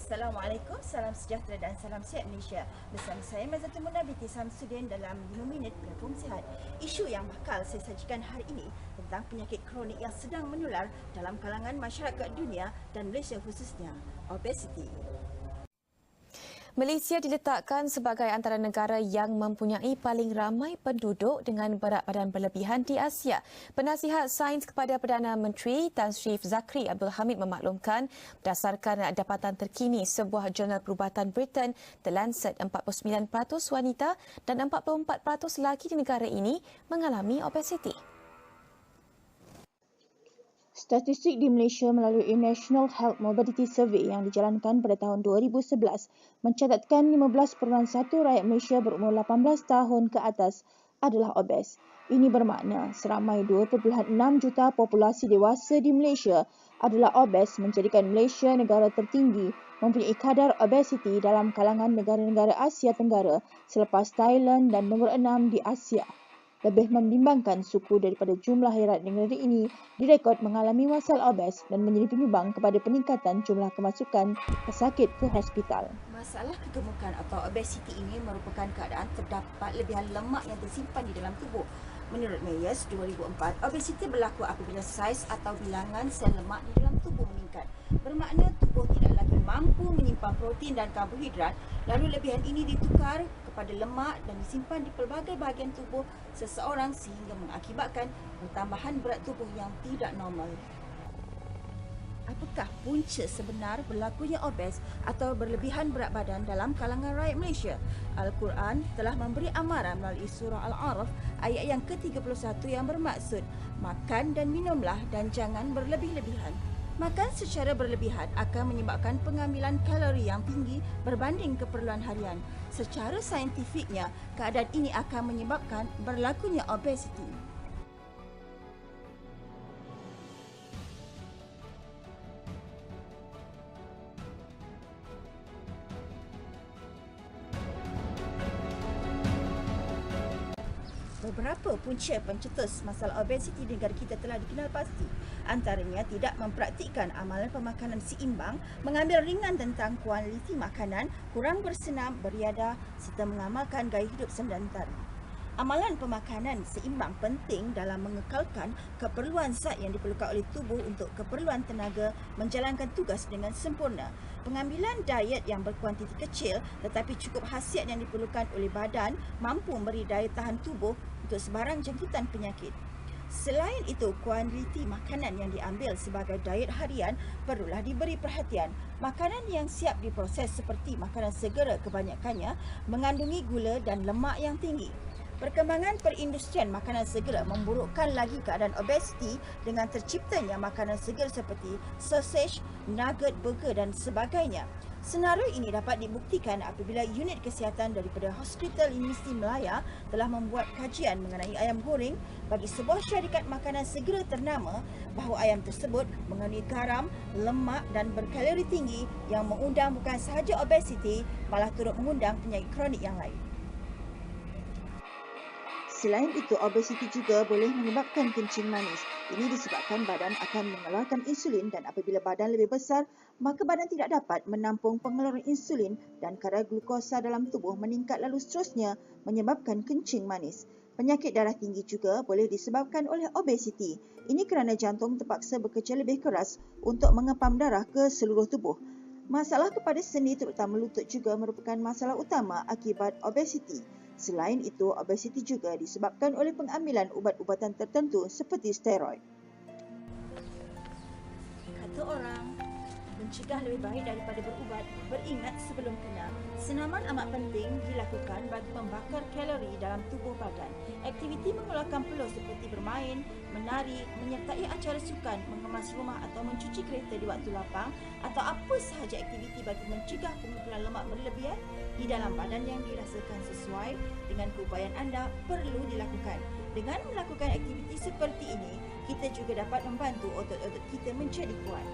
Assalamualaikum, salam sejahtera dan salam sihat Malaysia. Bersama saya Mazatul Munah binti Samsudin dalam 5 minit platform sihat. Isu yang bakal saya sajikan hari ini tentang penyakit kronik yang sedang menular dalam kalangan masyarakat dunia dan Malaysia khususnya, obesiti. Malaysia diletakkan sebagai antara negara yang mempunyai paling ramai penduduk dengan berat badan berlebihan di Asia. Penasihat sains kepada Perdana Menteri Tan Sri Zakri Abdul Hamid memaklumkan berdasarkan dapatan terkini sebuah jurnal perubatan Britain, The Lancet, 49% wanita dan 44% lelaki di negara ini mengalami obesiti. Statistik di Malaysia melalui National Health Mobility Survey yang dijalankan pada tahun 2011 mencatatkan 15.1 rakyat Malaysia berumur 18 tahun ke atas adalah obes. Ini bermakna seramai 2.6 juta populasi dewasa di Malaysia adalah obes, menjadikan Malaysia negara tertinggi mempunyai kadar obesiti dalam kalangan negara-negara Asia Tenggara selepas Thailand dan nombor 6 di Asia. Lebih membimbangkan, suku daripada jumlah rakyat negara ini direkod mengalami masalah obes dan menjadi penyumbang kepada peningkatan jumlah kemasukan pesakit ke hospital. Masalah kegemukan atau obesiti ini merupakan keadaan terdapat lebihan lemak yang tersimpan di dalam tubuh. Menurut Mayers 2004, obesiti berlaku apabila saiz atau bilangan sel lemak di dalam tubuh meningkat. Bermakna tubuh tidak lagi mampu menyimpan protein dan karbohidrat, lalu lebihan ini ditukar kepada lemak dan disimpan di pelbagai bahagian tubuh seseorang sehingga mengakibatkan pertambahan berat tubuh yang tidak normal. Apakah punca sebenar berlakunya obes atau berlebihan berat badan dalam kalangan rakyat Malaysia? Al-Quran telah memberi amaran melalui surah Al-A'raf ayat yang ke-31 yang bermaksud, makan dan minumlah dan jangan berlebih-lebihan. Makan secara berlebihan akan menyebabkan pengambilan kalori yang tinggi berbanding keperluan harian. Secara saintifiknya, keadaan ini akan menyebabkan berlakunya obesiti. Beberapa punca pencetus masalah obesiti di negara kita telah dikenal pasti. Antaranya tidak mempraktikkan amalan pemakanan seimbang, mengambil ringan tentang kualiti makanan, kurang bersenam, beriadah serta mengamalkan gaya hidup sedentari. Amalan pemakanan seimbang penting dalam mengekalkan keperluan zat yang diperlukan oleh tubuh untuk keperluan tenaga menjalankan tugas dengan sempurna. Pengambilan diet yang berkuantiti kecil tetapi cukup khasiat yang diperlukan oleh badan mampu memberi daya tahan tubuh untuk sebarang jangkitan penyakit. Selain itu, kuantiti makanan yang diambil sebagai diet harian perlulah diberi perhatian. Makanan yang siap diproses seperti makanan segera kebanyakannya mengandungi gula dan lemak yang tinggi. Perkembangan perindustrian makanan segera memburukkan lagi keadaan obesiti dengan terciptanya makanan segera seperti sausage, nugget, burger dan sebagainya. Senario ini dapat dibuktikan apabila unit kesihatan daripada Hospital Universiti Melaya telah membuat kajian mengenai ayam goreng bagi sebuah syarikat makanan segera ternama bahawa ayam tersebut mengandungi garam, lemak dan berkalori tinggi yang mengundang bukan sahaja obesiti, malah turut mengundang penyakit kronik yang lain. Selain itu, obesiti juga boleh menyebabkan kencing manis. Ini disebabkan badan akan mengeluarkan insulin dan apabila badan lebih besar, maka badan tidak dapat menampung pengeluaran insulin dan kadar glukosa dalam tubuh meningkat lalu seterusnya menyebabkan kencing manis. Penyakit darah tinggi juga boleh disebabkan oleh obesiti. Ini kerana jantung terpaksa bekerja lebih keras untuk mengepam darah ke seluruh tubuh. Masalah kepada sendi terutama lutut juga merupakan masalah utama akibat obesiti. Selain itu, obesiti juga disebabkan oleh pengambilan ubat-ubatan tertentu seperti steroid. Kata orang, mencegah lebih baik daripada berubat, beringat sebelum kena. Senaman amat penting dilakukan bagi membakar kalori dalam tubuh badan. Aktiviti mengeluarkan peluh seperti bermain, menari, menyertai acara sukan, mengemas rumah atau mencuci kereta di waktu lapang atau apa sahaja aktiviti bagi mencegah pengumpulan lemak berlebihan di dalam badan yang dirasakan sesuai dengan keupayaan anda perlu dilakukan. Dengan melakukan aktiviti seperti ini, kita juga dapat membantu otot-otot kita menjadi kuat.